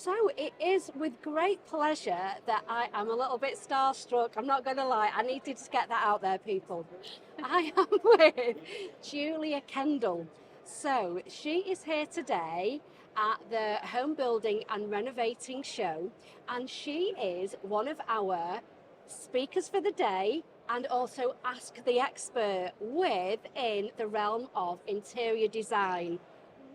So it is with great pleasure that I am a little bit starstruck. I'm not going to lie. I needed to get that out there, people. I am with Julia Kendell. So she is here today at the Homebuilding and Renovating show, and she is one of our speakers for the day and also Ask the Expert within the realm of interior design.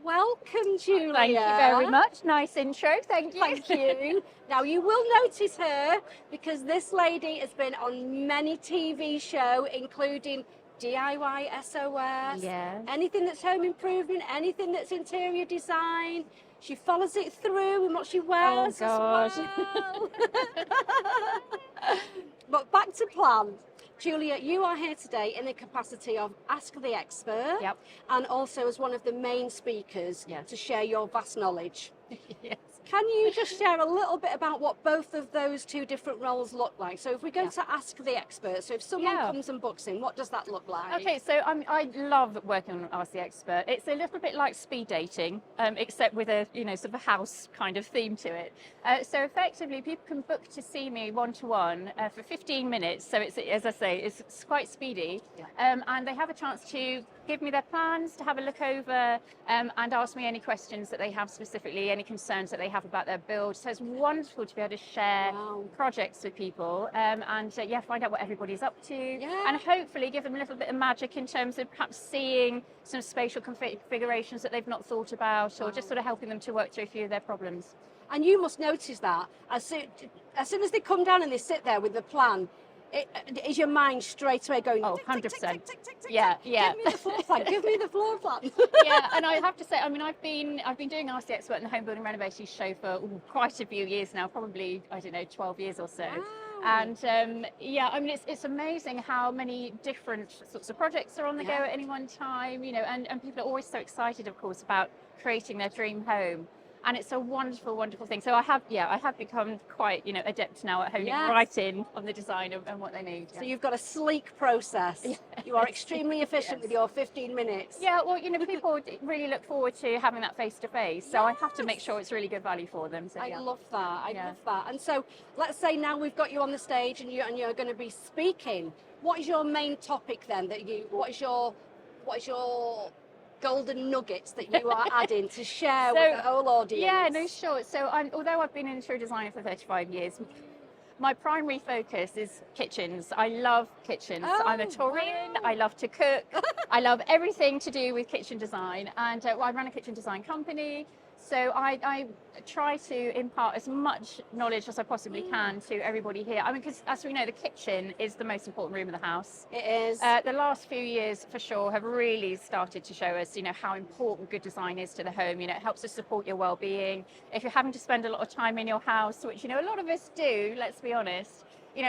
Welcome, Julia. Thank you very much. Nice intro. Thank you. Thank you. Now, you will notice her because this lady has been on many TV shows, including DIY SOS, anything that's home improvement, anything that's interior design. She follows it through in what she wears as well. But back to plan. Julia, you are here today in the capacity of Ask the Expert, and also as one of the main speakers to share your vast knowledge. Yes. Can you just share a little bit about what both of those two different roles look like? So if we go to Ask the Expert, so if someone comes and books in, what does that look like? Okay, so I love working on Ask the Expert. It's a little bit like speed dating, except with a sort of a house kind of theme to it. So effectively, people can book to see me one-to-one for 15 minutes. So it's, as I say, it's quite speedy, and they have a chance to give me their plans, to have a look over, and ask me any questions that they have specifically, any concerns that they have about their build. So it's wonderful to be able to share projects with people, and find out what everybody's up to, and hopefully give them a little bit of magic in terms of perhaps seeing some spatial configurations that they've not thought about, or just sort of helping them to work through a few of their problems. And you must notice that as soon as they come down and they sit there with the plan, is your mind straight away going, 100%. Yeah. Give me the floor plan. Give me the floor plan. Yeah, and I have to say, I mean, I've been doing Ask the Expert in the Homebuilding Renovating show for quite a few years now, probably 12 years or so. Wow. And I mean, it's amazing how many different sorts of projects are on the go at any one time. And people are always so excited, of course, about creating their dream home. And it's a wonderful, wonderful thing. So I have become quite, adept now at honing right in on the design and what they need. So you've got a sleek process. You are extremely efficient with your 15 minutes. Yeah, well, people really look forward to having that face-to-face. So I have to make sure it's really good value for them. So, I love that. I love that. And so let's say now we've got you on the stage and you're going to be speaking. What is your main topic then? What is your golden nuggets that you are adding to share with the whole audience? Yeah, no, sure. So although I've been an interior designer for 35 years, my primary focus is kitchens. I love kitchens. I'm a Taurian. I love to cook. I love everything to do with kitchen design. And I run a kitchen design company. So I try to impart as much knowledge as I possibly can to everybody here. I mean, because as we know, the kitchen is the most important room of the house. It is. The last few years, for sure, have really started to show us, how important good design is to the home. It helps to support your well-being. If you're having to spend a lot of time in your house, which, a lot of us do, let's be honest,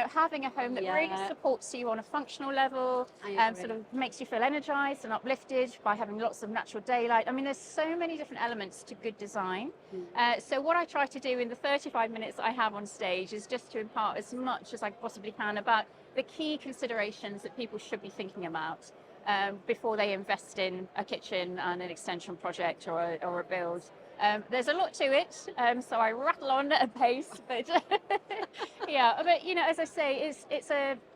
having a home that really supports you on a functional level, sort of makes you feel energized and uplifted by having lots of natural daylight. I mean, there's so many different elements to good design. So what I try to do in the 35 minutes I have on stage is just to impart as much as I possibly can about the key considerations that people should be thinking about before they invest in a kitchen and an extension project or a build. There's a lot to it, so I rattle on at a pace, but as I say,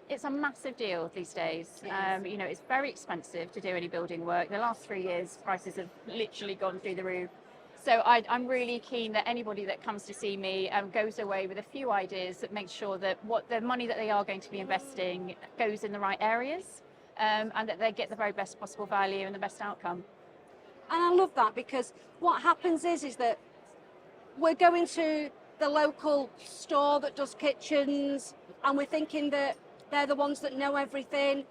it's a massive deal these days. It's very expensive to do any building work. The last 3 years, prices have literally gone through the roof. So I'm really keen that anybody that comes to see me goes away with a few ideas that make sure that what the money that they are going to be investing goes in the right areas, and that they get the very best possible value and the best outcome. And I love that, because what happens is that we're going to the local store that does kitchens and we're thinking that they're the ones that know everything.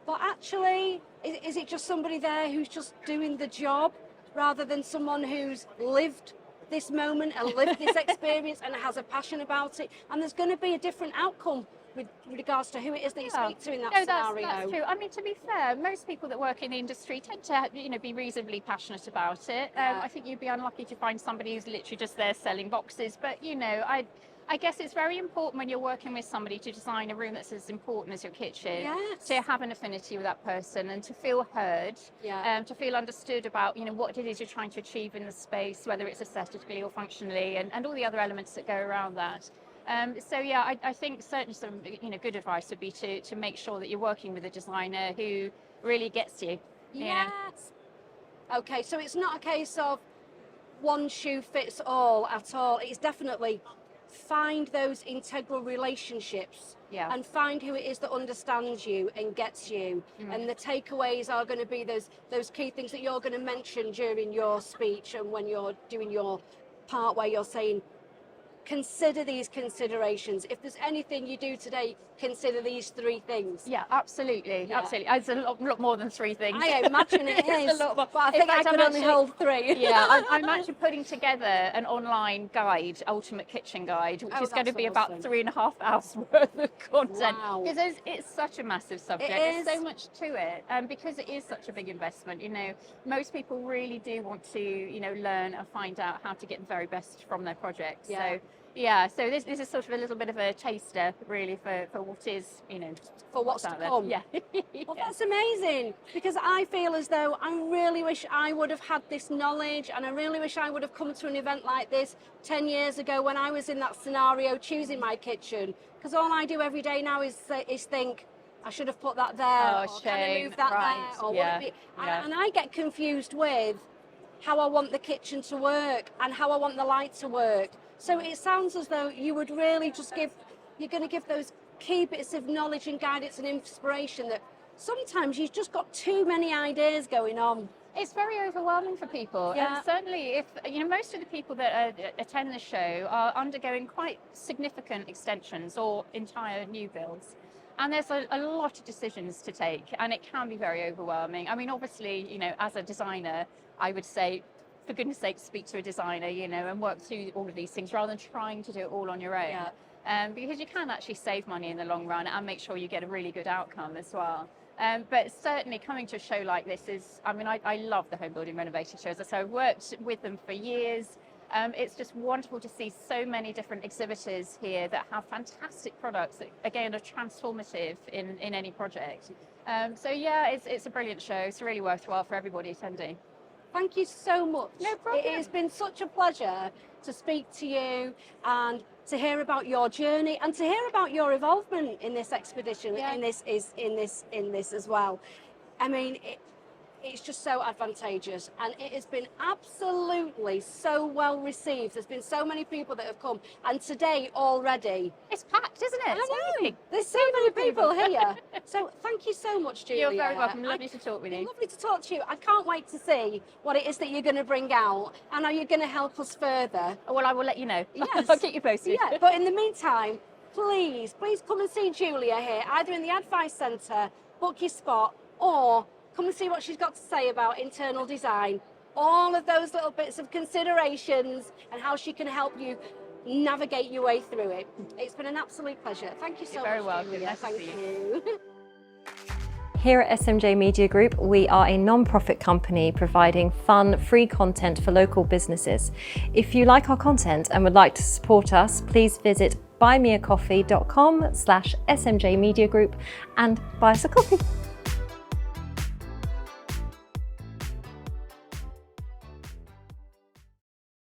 But actually, is it just somebody there who's just doing the job rather than someone who's lived this moment and lived this experience and has a passion about it? And there's going to be a different outcome with regards to who it is that you speak to in that scenario. That's true. I mean, to be fair, most people that work in the industry tend to, be reasonably passionate about it. I think you'd be unlucky to find somebody who's literally just there selling boxes. But, I guess it's very important when you're working with somebody to design a room that's as important as your kitchen, Yes. to have an affinity with that person and to feel heard, Yeah. to feel understood about, what it is you're trying to achieve in the space, whether it's aesthetically or functionally, and all the other elements that go around that. So yeah, I think certainly some good advice would be to make sure that you're working with a designer who really gets you. Yes. Okay, so it's not a case of one shoe fits all at all. It's definitely find those integral relationships and find who it is that understands you and gets you. And the takeaways are going to be those key things that you're going to mention during your speech and when you're doing your part where you're saying, consider these considerations. If there's anything you do today, consider these 3 things. Yeah, absolutely. Absolutely. It's a lot more than 3 things. I imagine it is. It's a lot more. But I think I could only hold 3. Yeah, I'm actually putting together an online guide, Ultimate Kitchen Guide, which is going to be about 3.5 hours worth of content. Wow. Because it's such a massive subject. It is. There's so much to it. And because it is such a big investment, most people really do want to, learn and find out how to get the very best from their projects. Yeah. So this is sort of a little bit of a taster, really, for what is, for what's to out there. come. Yeah. Well, that's amazing, because I feel as though I really wish I would have had this knowledge, and I really wish I would have come to an event like this 10 years ago when I was in that scenario choosing my kitchen, because all I do every day now is think, I should have put that there, or can I move that there, or yeah. would it be? And I get confused with how I want the kitchen to work and how I want the light to work. So it sounds as though you would really you're going to give those key bits of knowledge and guidance and inspiration that sometimes you've just got too many ideas going on. It's very overwhelming for people. Yeah. And certainly if, most of the people that attend the show are undergoing quite significant extensions or entire new builds. And there's a lot of decisions to take, and it can be very overwhelming. I mean, obviously, as a designer, I would say, for goodness sake, speak to a designer, and work through all of these things rather than trying to do it all on your own. Yeah. Because you can actually save money in the long run and make sure you get a really good outcome as well. But certainly coming to a show like this I love the Homebuilding Renovating shows. So I've worked with them for years. It's just wonderful to see so many different exhibitors here that have fantastic products that, again, are transformative in any project. So yeah, it's a brilliant show. It's really worthwhile for everybody attending. Thank you so much. No problem. It has been such a pleasure to speak to you and to hear about your journey and to hear about your involvement in this expedition, in this as well. I mean, it's just so advantageous, and it has been absolutely so well received. There's been so many people that have come, and today already it's packed, isn't it? I know. There's so many people here. So thank you so much, Julia. You're very welcome. Lovely to talk with you. Lovely to talk to you. I can't wait to see what it is that you're going to bring out, and are you going to help us further? Well, I will let you know. Yes. I'll keep you posted. Yeah, but in the meantime, please come and see Julia here, either in the Advice Centre, book your spot, or come and see what she's got to say about internal design. All of those little bits of considerations and how she can help you navigate your way through it. It's been an absolute pleasure. Thank you so much. You're very welcome. Julia. Nice to Thank see you. Here at SMJ Media Group, we are a non-profit company providing fun, free content for local businesses. If you like our content and would like to support us, please visit buymeacoffee.com/SMJ Media Group and buy us a coffee.